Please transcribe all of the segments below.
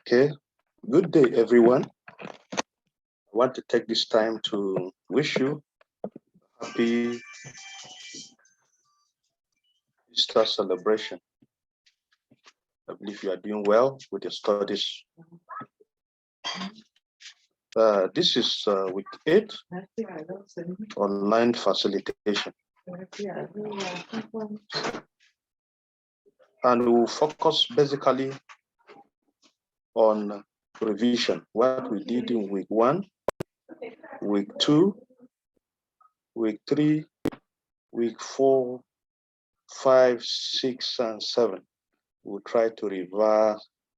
Okay, good day, everyone. I want to take this time to wish you a happy Easter celebration. I believe you are doing well with your studies. This is week 8 online facilitation. And we will focus basically on revision, what we did in week 1, week 2, week 3, week 4, 5, 6, and 7. We'll try to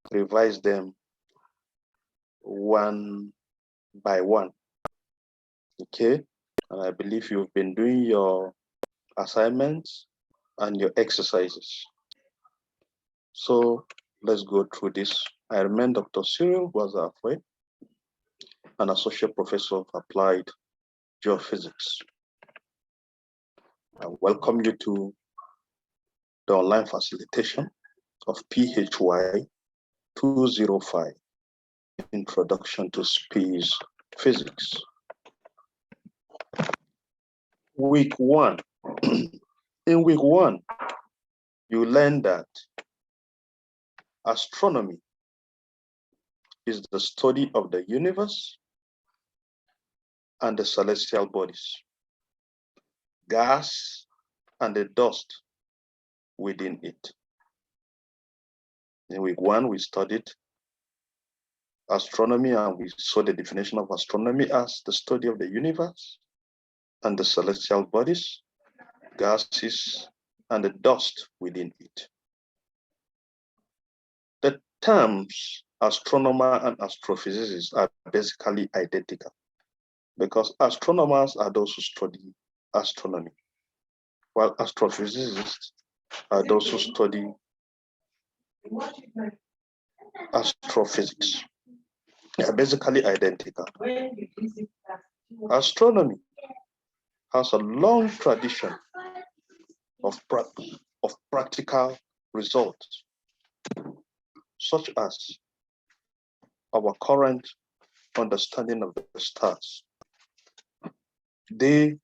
revise them one by one. Okay, and I believe you've been doing your assignments and your exercises. So let's go through this. I remain Dr. Cyril Wazafwe, an associate professor of applied geophysics. I welcome you to the online facilitation of PHY 205, Introduction to Space Physics. Week 1. In week 1, you learn that astronomy is the study of the universe and the celestial bodies, gas and the dust within it. In week 1, we studied astronomy, and we saw the definition of astronomy as the study of the universe and the celestial bodies, gases, and the dust within it. The terms astronomer and astrophysicist are basically identical, because astronomers are those who study astronomy, while astrophysicists are those who study astrophysics. They are basically identical. Astronomy has a long tradition of practical results, such as our current understanding of the stars, day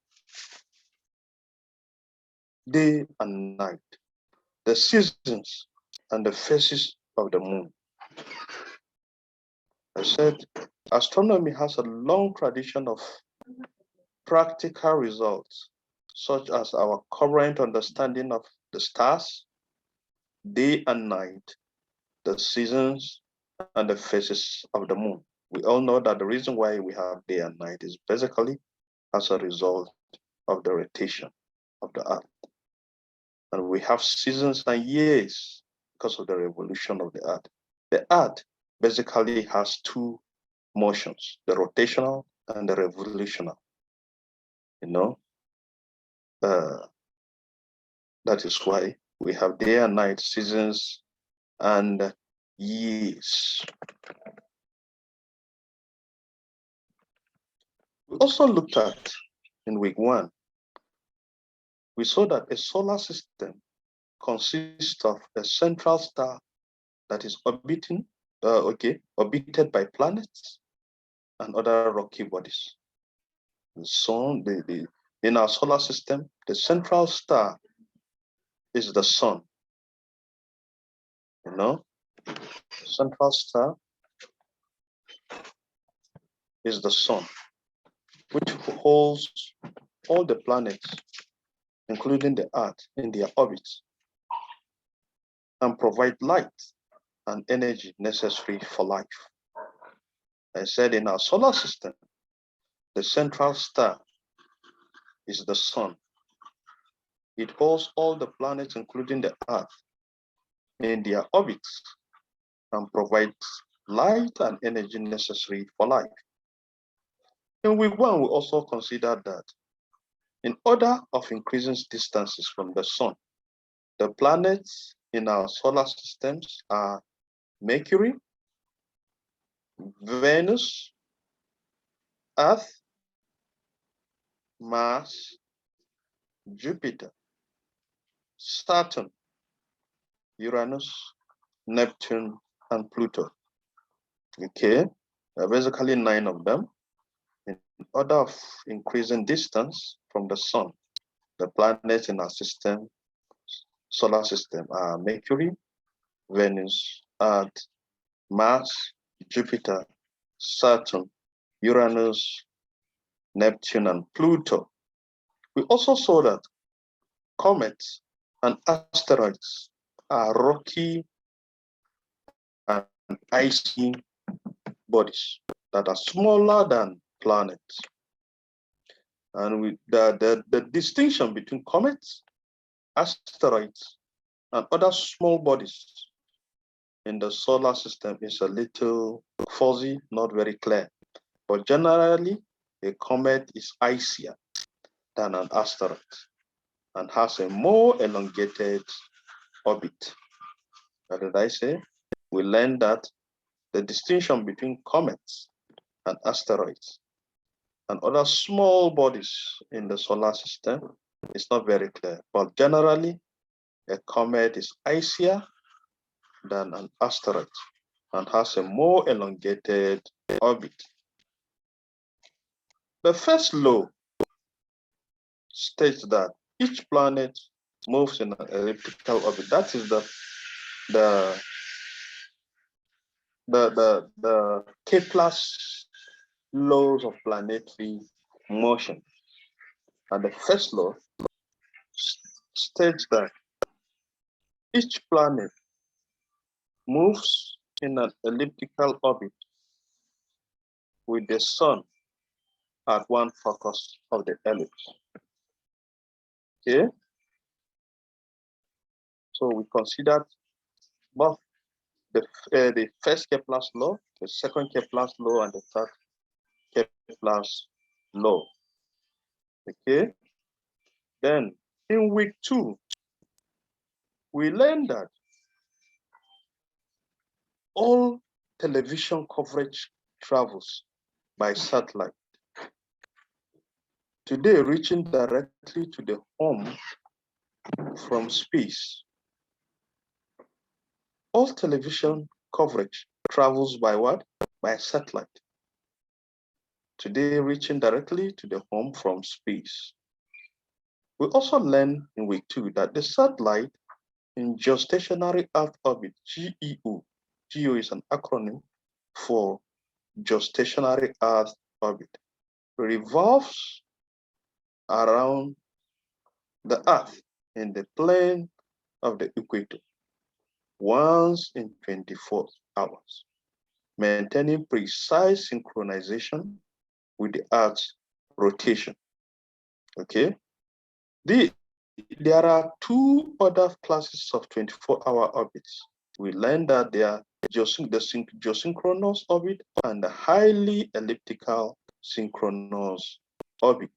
and night, the seasons, and the phases of the moon. I said astronomy has a long tradition of practical results, such as our current understanding of the stars, day and night, the seasons, and the phases of the moon. We all know that the reason why we have day and night is basically as a result of the rotation of the earth. And we have seasons and years because of the revolution of the earth. The earth basically has two motions, the rotational and the revolutional. That is why we have day and night, seasons, and years. We also looked at, in week 1, we saw that a solar system consists of a central star that is orbited by planets and other rocky bodies. The sun, in our solar system, the central star is the sun. Central star is the sun, which holds all the planets, including the earth, in their orbits, and provide light and energy necessary for life. I said in our solar system, the central star is the sun. It holds all the planets, including the earth, in their orbits and provides light and energy necessary for life. In week 1, we also considered that in order of increasing distances from the sun, the planets in our solar systems are Mercury, Venus, Earth, Mars, Jupiter, Saturn, Uranus, Neptune, and Pluto. Okay, there are basically 9 of them. In order of increasing distance from the sun, the planets in our system, solar system, are Mercury, Venus, Earth, Mars, Jupiter, Saturn, Uranus, Neptune, and Pluto. We also saw that comets and asteroids are rocky and icy bodies that are smaller than planets. And the distinction between comets, asteroids, and other small bodies in the solar system is a little fuzzy, not very clear. But generally, a comet is icier than an asteroid and has a more elongated orbit. What did I say? We learned that the distinction between comets and asteroids and other small bodies in the solar system is not very clear. But generally, a comet is icier than an asteroid and has a more elongated orbit. The first law states that each planet moves in an elliptical orbit. That is the Kepler's laws of planetary motion. And the first law states that each planet moves in an elliptical orbit with the sun at one focus of the ellipse. Okay? So we considered both the first Kepler's law, the second Kepler's law, and the third Kepler's law. Okay? Then in week 2, we learned that all television coverage travels by satellite. Today, reaching directly to the home from space. All television coverage travels by what? By satellite. Today, reaching directly to the home from space. We also learned in week 2 that the satellite in geostationary Earth orbit, GEO. GEO is an acronym for geostationary Earth orbit. Revolves around the Earth in the plane of the equator once in 24 hours, maintaining precise synchronization with the Earth's rotation. Okay? There are 2 other classes of 24-hour orbits. We learned that they are the geosynchronous orbit and the highly elliptical synchronous orbit.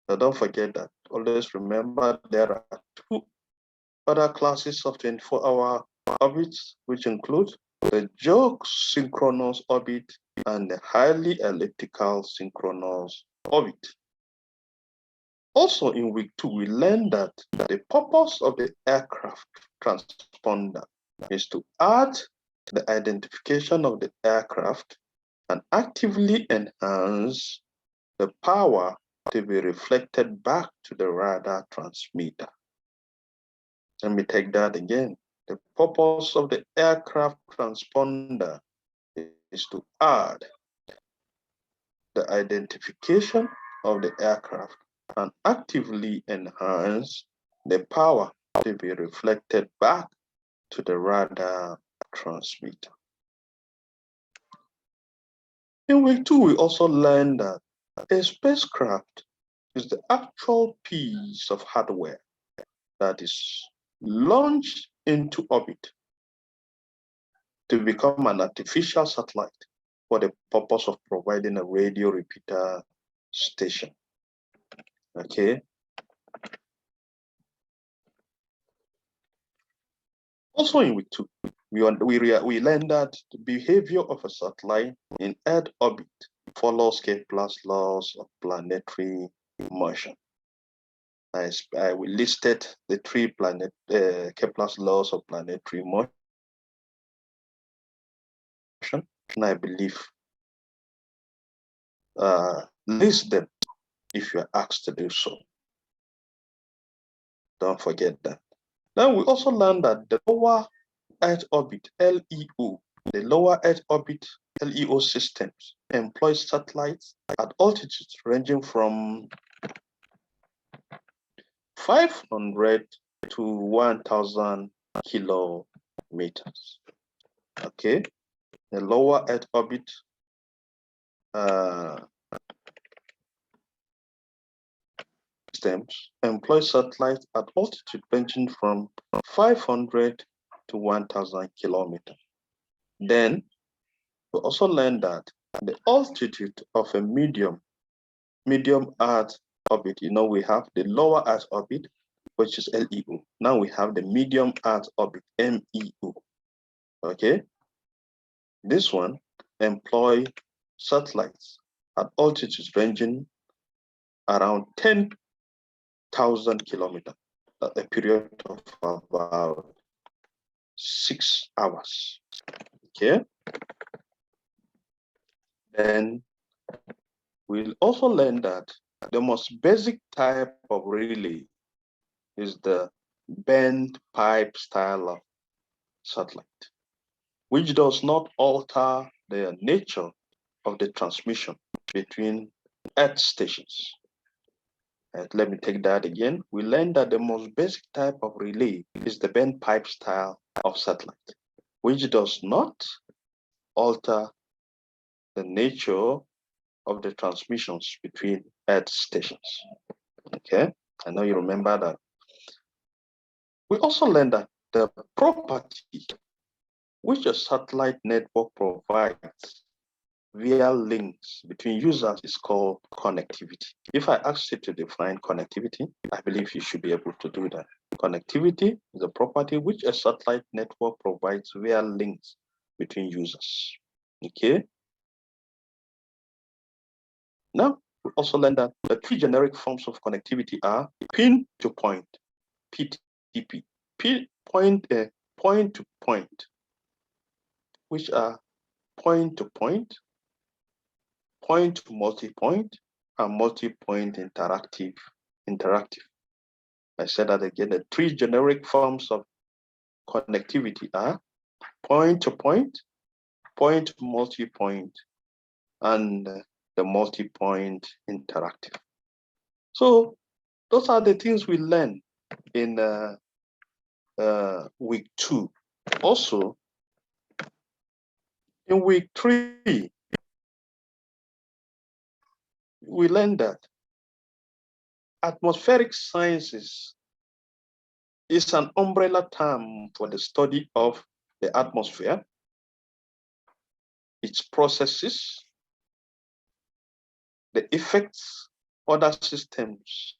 So don't forget that. Always remember there are 2 other classes of 24-hour orbits, which include the geosynchronous orbit and the highly elliptical synchronous orbit. Also in week 2, we learned that the purpose of the aircraft transponder is to add the identification of the aircraft and actively enhance the power to be reflected back to the radar transmitter. Let me take that again. The purpose of the aircraft transponder is to add the identification of the aircraft and actively enhance the power to be reflected back to the radar transmitter. In week 2, we also learned that a spacecraft is the actual piece of hardware that is launched into orbit to become an artificial satellite for the purpose of providing a radio repeater station. Okay. Also in week 2, we learned that the behavior of a satellite in Earth orbit follows Kepler's laws of planetary motion. We listed the 3 Kepler's laws of planetary motion. and I believe list them if you are asked to do so. Don't forget that. Then we also learned that the lower Earth orbit, LEO, the lower Earth orbit LEO systems employ satellites at altitudes ranging from 500 to 1,000 kilometers. Okay, the lower Earth orbit systems employ satellites at altitude ranging from 500 to 1,000 kilometers. Then we also learned that the altitude of a medium Earth orbit, we have the lower Earth orbit, which is LEO. Now we have the medium Earth orbit, MEO. Okay, this one employ satellites at altitudes ranging around 10,000 kilometers, at a period of about 6 hours. Okay, then we'll also learn that the most basic type of relay is the bent pipe style of satellite, which does not alter the nature of the transmission between Earth stations. Let me take that again. We learned that the most basic type of relay is the bent pipe style of satellite, which does not alter the nature of the transmissions between Earth stations. Okay, I know you remember that. We also learned that the property which a satellite network provides via links between users is called connectivity. If I ask you to define connectivity, I believe you should be able to do that. Connectivity is a property which a satellite network provides via links between users. Okay. Now, we also learned that the three generic forms of connectivity are pin-to-point, PTP, point-to-point, which are point-to-point, point-to-multipoint, and multi-point interactive. I said that again. The three generic forms of connectivity are point-to-point, point-to-multipoint, and the multi-point interactive. So those are the things we learned in week 2. Also, in week 3, we learned that atmospheric sciences is an umbrella term for the study of the atmosphere, its processes, the effects other systems,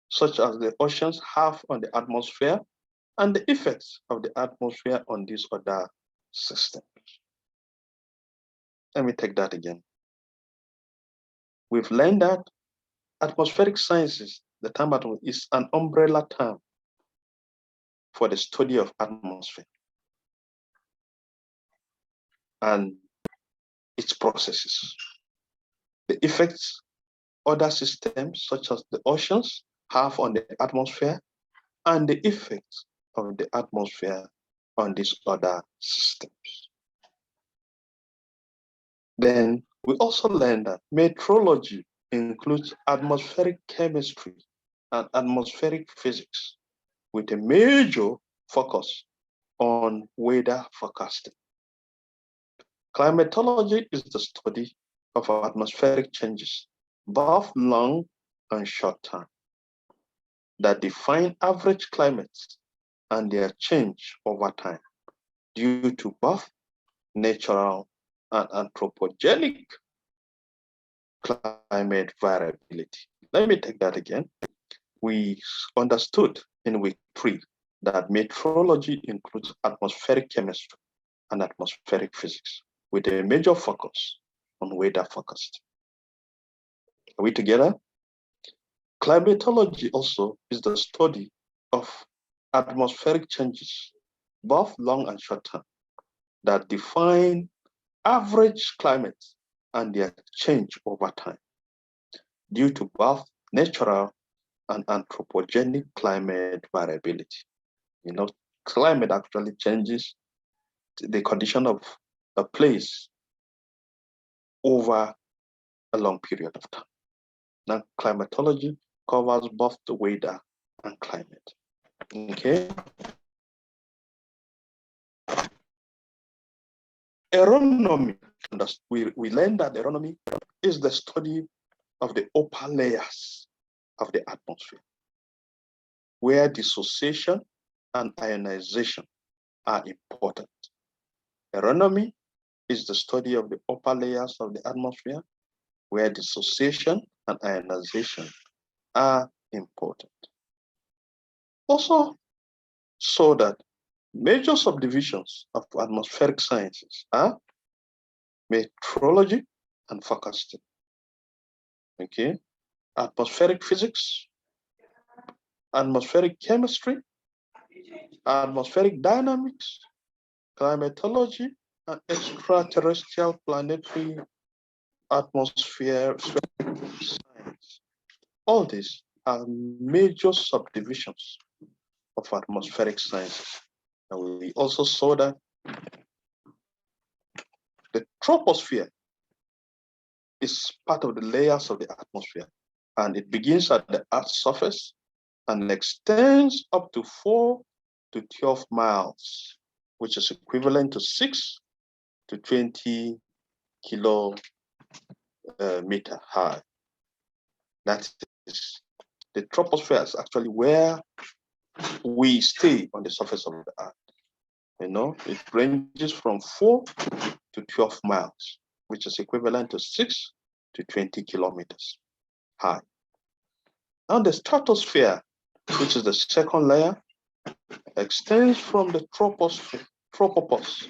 such as the oceans, have on the atmosphere, and the effects of the atmosphere on these other systems. Let me take that again. We've learned that atmospheric sciences, the term is an umbrella term for the study of atmosphere and its processes, the effects other systems such as the oceans have on the atmosphere, and the effects of the atmosphere on these other systems. Then we also learned that meteorology includes atmospheric chemistry and atmospheric physics, with a major focus on weather forecasting. Climatology is the study of atmospheric changes, both long and short term, that define average climates and their change over time due to both natural and anthropogenic climate variability. Let me take that again. We understood in week 3 that meteorology includes atmospheric chemistry and atmospheric physics, with a major focus on weather forecasting. Are we together? Climatology also is the study of atmospheric changes, both long and short term, that define average climate and their change over time due to both natural and anthropogenic climate variability. You know, climate actually changes the condition of a place over a long period of time. Now, climatology covers both the weather and climate. Okay. Aeronomy, we learned that aeronomy is the study of the upper layers of the atmosphere, where dissociation and ionization are important. Aeronomy is the study of the upper layers of the atmosphere, where dissociation and ionization are important. Also, so that major subdivisions of atmospheric sciences are meteorology and forecasting. Okay, atmospheric physics, atmospheric chemistry, atmospheric dynamics, climatology, and extraterrestrial planetary atmosphere science. All these are major subdivisions of atmospheric sciences. And we also saw that the troposphere is part of the layers of the atmosphere, and it begins at the Earth's surface and extends up to 4 to 12 miles, which is equivalent to 6 to 20 kilometer high. That is, the troposphere is actually where we stay on the surface of the Earth. You know, it ranges from 4 to 12 miles, which is equivalent to 6 to 20 kilometers high. And the stratosphere, which is the second layer, extends from the tropopause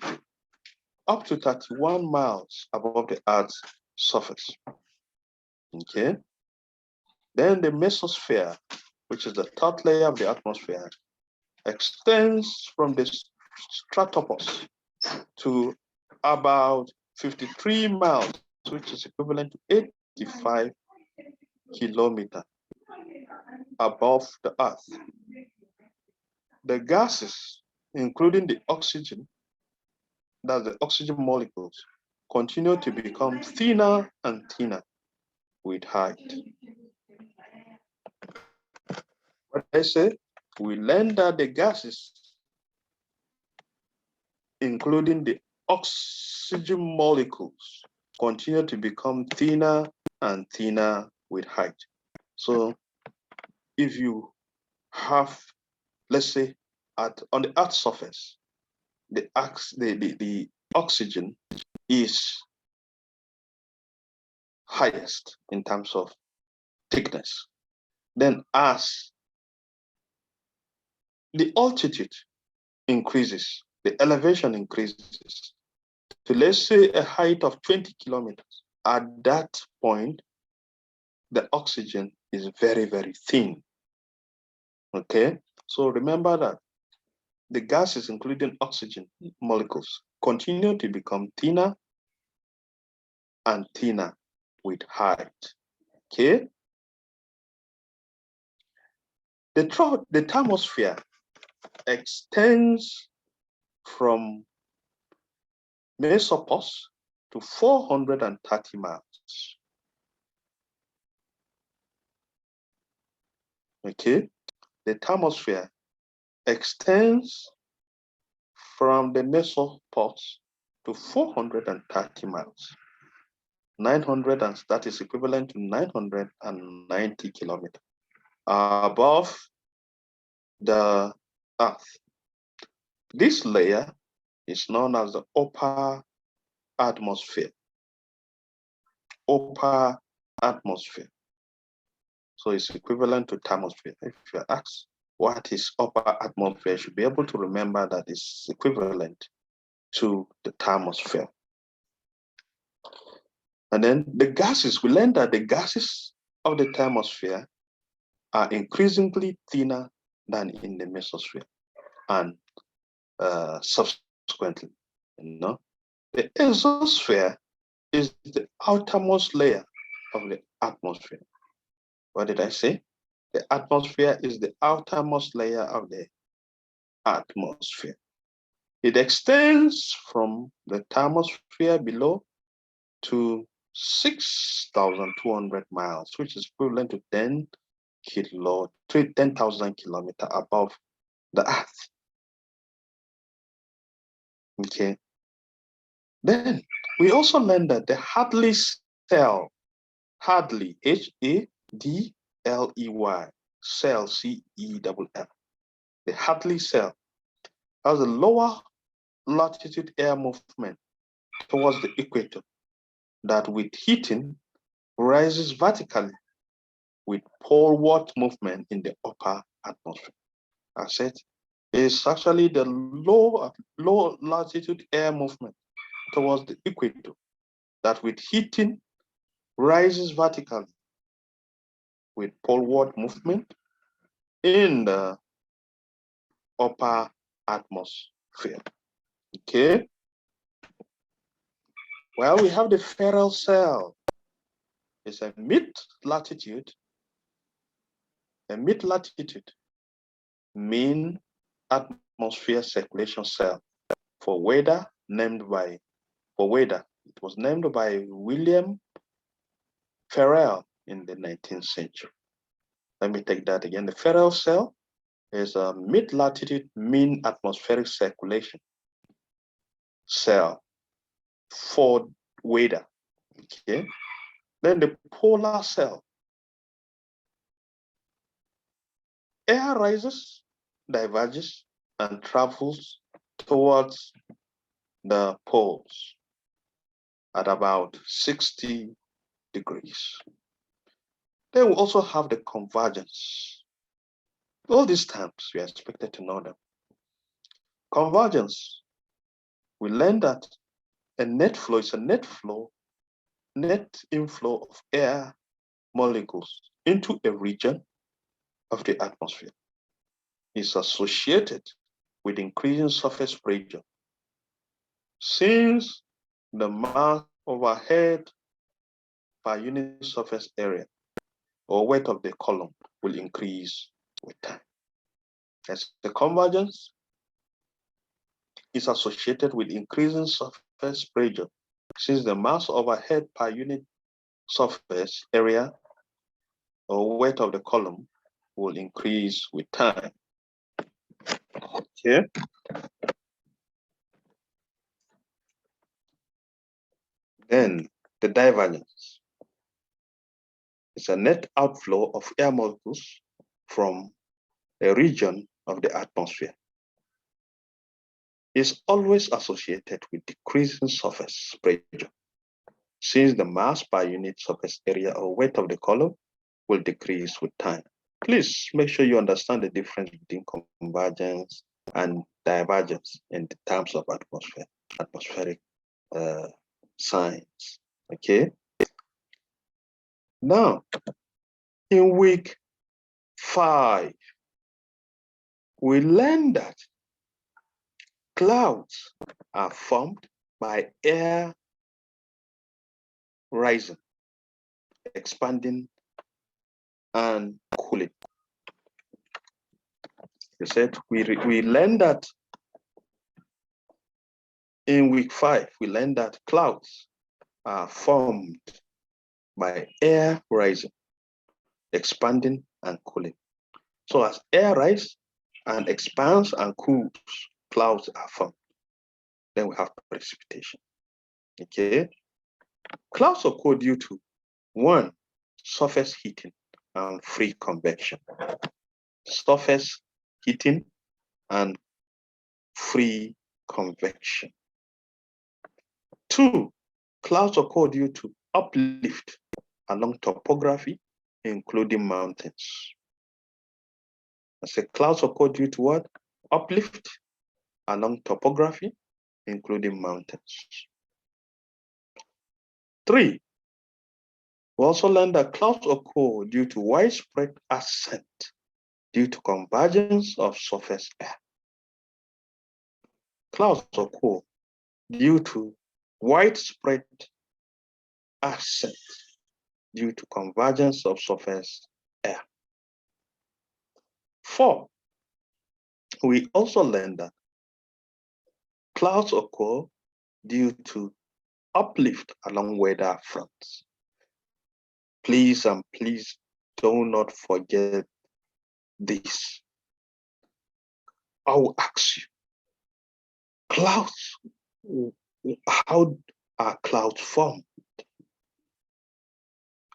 up to 31 miles above the Earth's surface. Okay. Then the mesosphere, which is the third layer of the atmosphere, extends from the stratopause to about 53 miles, which is equivalent to 85 kilometers above the Earth. The gases, including the oxygen, that's the oxygen molecules, continue to become thinner and thinner with height. What I say, we learned that the gases, including the oxygen molecules, continue to become thinner and thinner with height. So if you have, let's say, on the Earth's surface, the oxygen is highest in terms of thickness. Then as the altitude increases, the elevation increases to, let's say, a height of 20 kilometers. At that point, the oxygen is very, very thin. Okay, so remember that the gases, including oxygen molecules, continue to become thinner and thinner with height. Okay, the thermosphere extends from mesopause to 430 miles. Okay, the thermosphere extends from the mesopause to 430 miles. 900, and that is equivalent to 990 kilometers above the Earth. This layer is known as the upper atmosphere. Upper atmosphere. So it's equivalent to thermosphere. If you're asked what is upper atmosphere, you should be able to remember that it's equivalent to the thermosphere. And then the gases, we learned that the gases of the thermosphere are increasingly thinner than in the mesosphere. And subsequently, The exosphere is the outermost layer of the atmosphere. What did I say? The atmosphere is the outermost layer of the atmosphere. It extends from the thermosphere below to 6,200 miles, which is equivalent to 10,000 kilometers above the Earth. Okay. Then we also learned that the Hadley cell, Hadley, Hadley, cell, C-E-L-L, the Hadley cell has a lower latitude air movement towards the equator that with heating rises vertically with poleward movement in the upper atmosphere. I said it's actually the low latitude air movement towards the equator that with heating rises vertically with poleward movement in the upper atmosphere. Okay. Well, we have the Ferrel cell. It's a mid-latitude mean atmosphere circulation cell for weather it was named by William Ferrel in the 19th century. Let me take that again. The Ferrel cell is a mid-latitude mean atmospheric circulation cell for weather. Okay. Then the polar cell. Air rises, diverges, and travels towards the poles at about 60 degrees. Then we also have the convergence. All these terms, we are expected to know them. Convergence, we learned that a net flow is a net inflow of air molecules into a region of the atmosphere. It's associated with increasing surface pressure. Since the mass overhead per unit surface area or weight of the column will increase with time. As the convergence is associated with increasing surface pressure, since the mass overhead per unit surface area or weight of the column will increase with time. Okay. Then the divergence is a net outflow of air molecules from a region of the atmosphere. Is always associated with decreasing surface pressure, since the mass per unit surface area or weight of the column will decrease with time. Please make sure you understand the difference between convergence and divergence in the terms of atmospheric science. Okay. Now, in week 5, we learned that clouds are formed by air rising, expanding, and cooling. You said we learned that in week 5, we learned that clouds are formed by air rising, expanding, and cooling. So as air rises and expands and cools, clouds are formed. Then we have precipitation. Okay. Clouds occur due to 1, surface heating and free convection. Surface heating and free convection. 2, clouds occur due to uplift along topography, including mountains. I say clouds occur due to what? Uplift along topography, including mountains. 3, we also learned that clouds occur due to widespread ascent due to convergence of surface air. Clouds occur due to widespread ascent due to convergence of surface air. 4, we also learned that clouds occur due to uplift along weather fronts. Please do not forget this. I will ask you, clouds, how are clouds formed?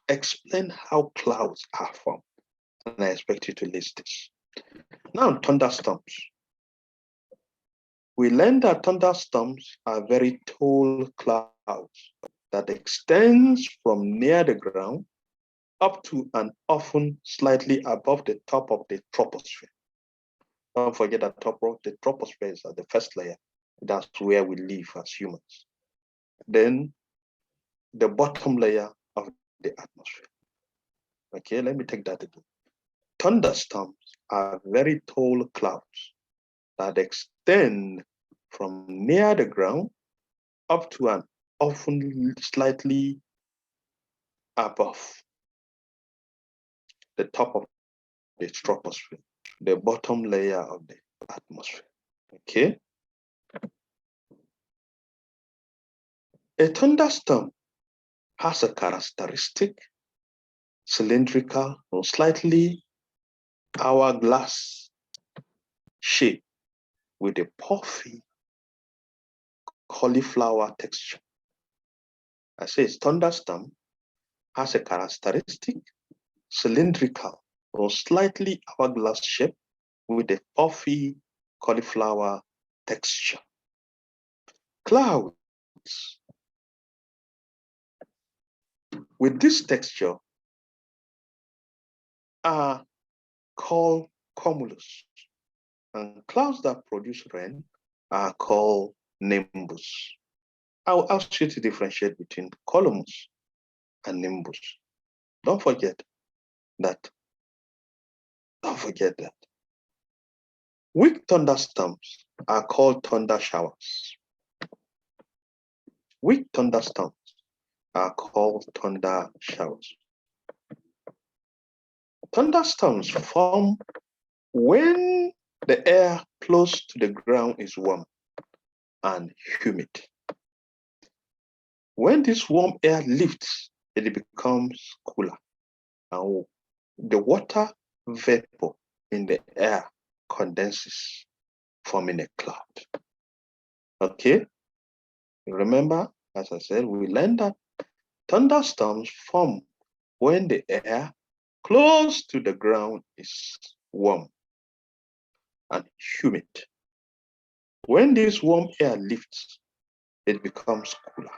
Explain how clouds are formed. And I expect you to list this. Now, thunderstorms. We learned that thunderstorms are very tall clouds that extends from near the ground up to and often slightly above the top of the troposphere. Don't forget that the troposphere is at the first layer. That's where we live as humans. Then the bottom layer of the atmosphere. Okay, let me take that again. Thunderstorms are very tall clouds that extend from near the ground up to and often slightly above the top of the troposphere, the bottom layer of the atmosphere. Okay. A thunderstorm has a characteristic cylindrical or slightly hourglass shape with a puffy cauliflower texture. I say thunderstorm has a characteristic cylindrical or slightly hourglass shape with a puffy cauliflower texture. Clouds with this texture are called cumulus, and clouds that produce rain are called nimbus. I'll ask you to differentiate between cumulus and nimbus. Don't forget that. Don't forget that. Weak thunderstorms are called thunder showers. Weak thunderstorms are called thunder showers. Thunderstorms form when the air close to the ground is warm and humid. When this warm air lifts, it becomes cooler, and the water vapor in the air condenses, forming a cloud. Okay? Remember, as I said, we learned that thunderstorms form when the air close to the ground is warm and humid. When this warm air lifts, it becomes cooler,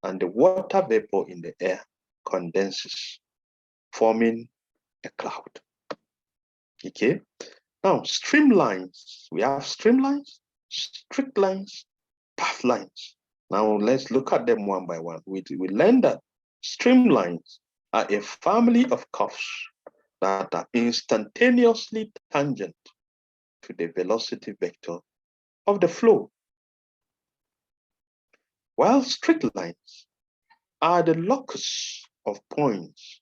and the water vapor in the air condenses, forming a cloud. Okay? Now, streamlines. We have streamlines, strict lines, path lines. Now, let's look at them one by one. We learned that streamlines are a family of curves that are instantaneously tangent to the velocity vector of the flow, while strict lines are the locus of points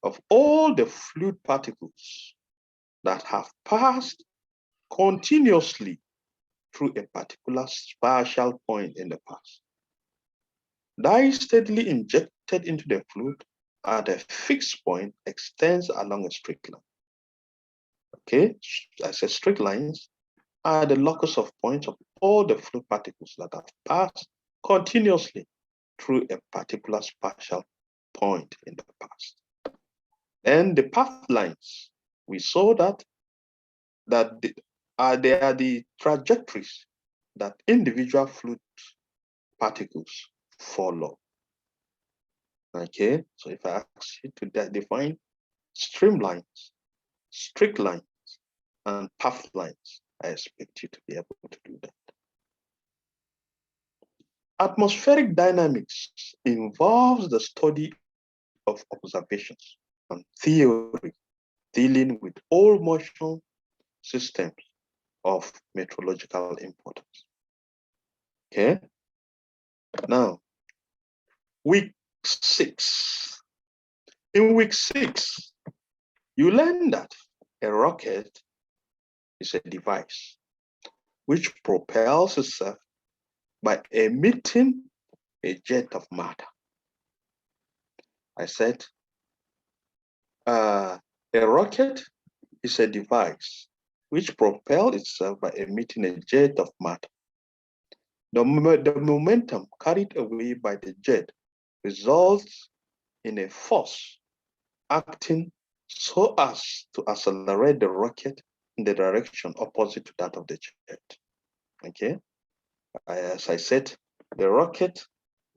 of all the fluid particles that have passed continuously through a particular spatial point in the past. Dye steadily injected into the fluid at a fixed point extends along a straight line. Okay, I said straight lines are the locus of points of all the fluid particles that have passed continuously through a particular spatial point in the past. And the path lines, we saw that they are the trajectories that individual fluid particles follow. Okay, so if I ask you to define streamlines, strict lines, and path lines, I expect you to be able to do that. Atmospheric dynamics involves the study of observations and theory dealing with all motion systems of meteorological importance. Okay. Now, week 6. In week 6, you learn that a rocket is a device which propels itself by emitting a jet of matter. I said, a rocket is a device which propels itself by emitting a jet of matter. The momentum carried away by the jet results in a force acting so as to accelerate the rocket in the direction opposite to that of the jet. Okay, as I said, the rocket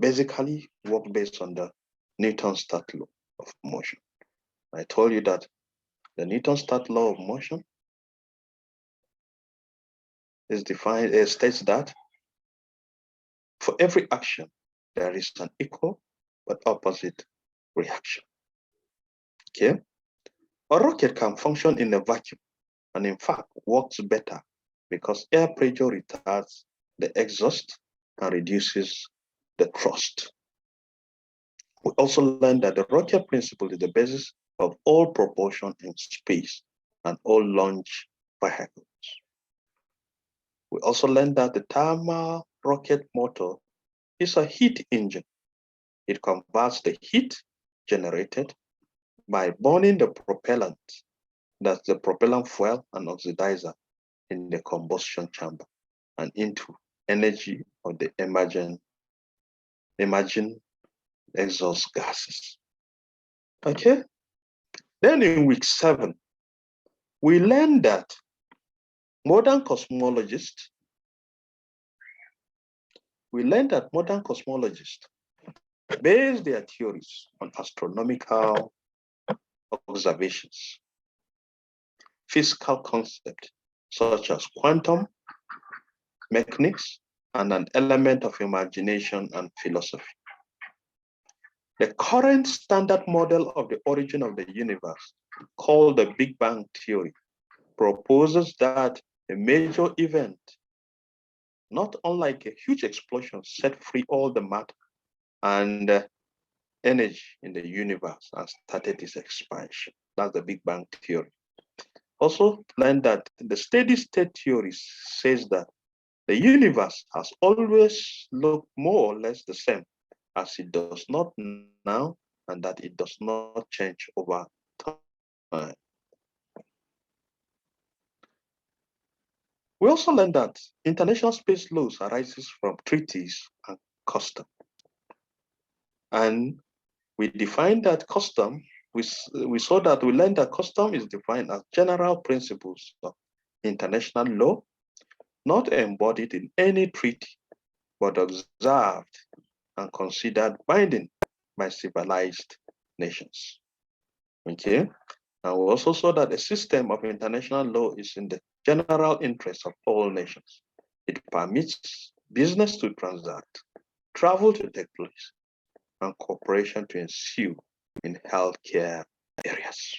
basically works based on the Newton's start law of motion. I told you that the Newton's start law of motion is defined, states that for every action, there is an equal but opposite reaction. Okay, a rocket can function in a vacuum and in fact works better because air pressure retards the exhaust and reduces the thrust. We also learned that the rocket principle is the basis of all propulsion in space and all launch vehicles. We also learned that the thermal rocket motor is a heat engine. It converts the heat generated by burning the propellant, that's the propellant fuel and oxidizer, in the combustion chamber and into energy of the emerging exhaust gases. Okay. Then in week 7, we learned that modern cosmologists base their theories on astronomical observations, physical concepts such as quantum mechanics, and an element of imagination and philosophy. The current standard model of the origin of the universe, called the Big Bang Theory, proposes that a major event, not unlike a huge explosion, set free all the matter and energy in the universe and started its expansion. That's the Big Bang Theory. Also learned that the steady state theory says that the universe has always looked more or less the same, as it does not now, and that it does not change over time. We also learned that international space laws arises from treaties and custom. And we defined that custom, we learned that custom is defined as general principles of international law, not embodied in any treaty, but observed and considered binding by civilized nations. Okay, and we also saw that a system of international law is in the general interest of all nations. It permits business to transact, travel to take place, and cooperation to ensue in healthcare areas.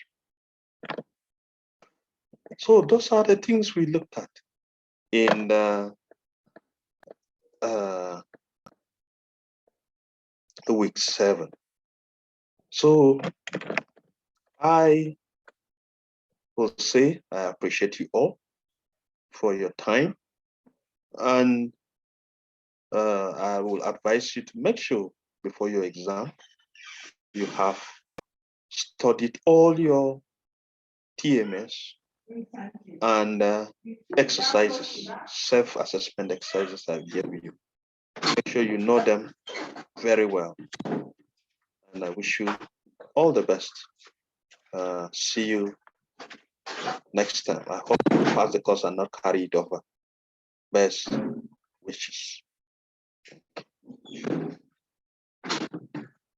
So those are the things we looked at in the week 7. So I will say I appreciate you all for your time, and I will advise you to make sure before your exam you have studied all your TMS and exercises, self-assessment exercises I gave you. Make sure you know them very well, and I wish you all the best. See you next time. I hope you pass the course and not carry it over. Best wishes.